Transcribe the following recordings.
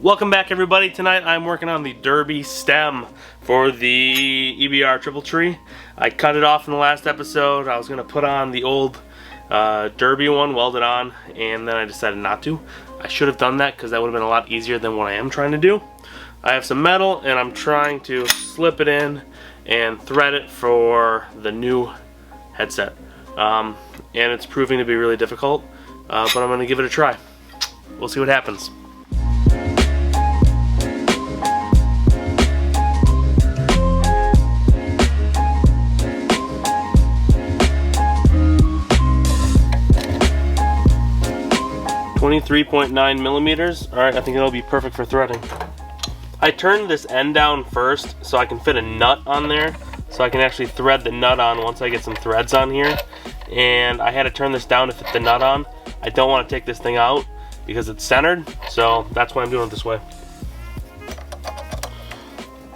Welcome back, everybody. Tonight I'm working on the Derby stem for the EBR Triple Tree. I cut it off in the last episode. I was going to put on the old Derby one, weld it on, and then I decided not to. I should have done that because that would have been a lot easier than what I am trying to do. I have some metal and I'm trying to slip it in and thread it for the new headset. And it's proving to be really difficult, but I'm going to give it a try. We'll see what happens. .9 millimeters. Alright, I think it'll be perfect for threading. I turned this end down first so I can fit a nut on there, so I can actually thread the nut on once I get some threads on here. And I had to turn this down to fit the nut on. I don't want to take this thing out because it's centered, so that's why I'm doing it this way.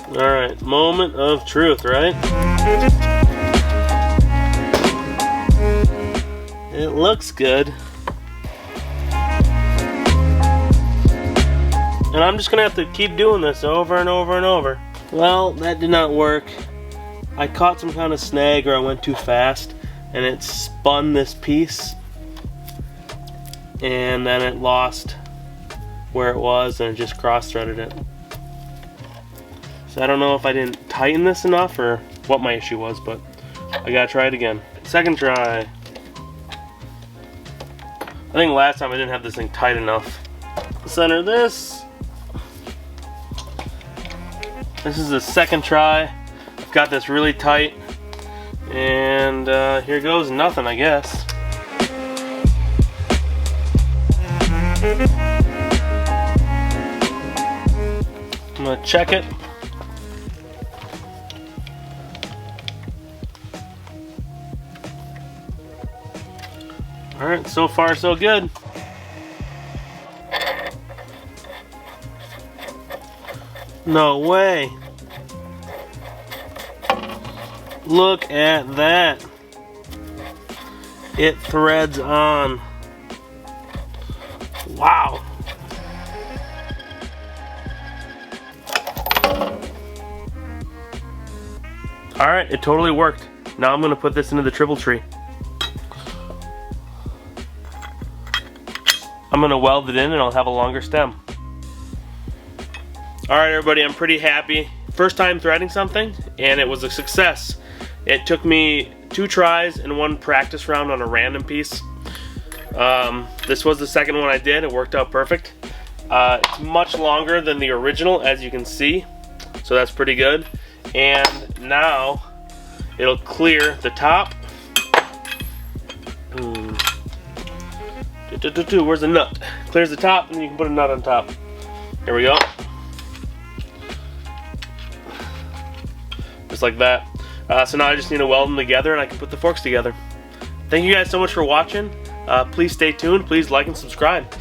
Alright, moment of truth, right? It looks good. And I'm just gonna have to keep doing this over and over and over. Well, that did not work. I caught some kind of snag, or I went too fast, and it spun this piece, and then it lost where it was, and it just cross-threaded it. So I don't know if I didn't tighten this enough or what my issue was, but I gotta try it again. Second try. I think last time I didn't have this thing tight enough. Center this. This is the second try. I've got this really tight, and here goes nothing, I guess. I'm gonna check it. Alright, so far so good. No way. Look at that. It threads on. Wow. Alright, it totally worked. Now I'm going to put this into the Triple Tree. I'm going to weld it in and I'll have a longer stem. Alright, everybody, I'm pretty happy. First time threading something, and it was a success. It took me 2 tries and 1 practice round on a random piece. This was the second one I did. It worked out perfect. It's much longer than the original, as you can see, so that's pretty good. And now it'll clear the top. Where's the nut? Clears the top, and you can put a nut on top. Here we go. Just like that. So now I just need to weld them together and I can put the forks together. Thank you guys so much for watching. Please stay tuned. Please like and subscribe.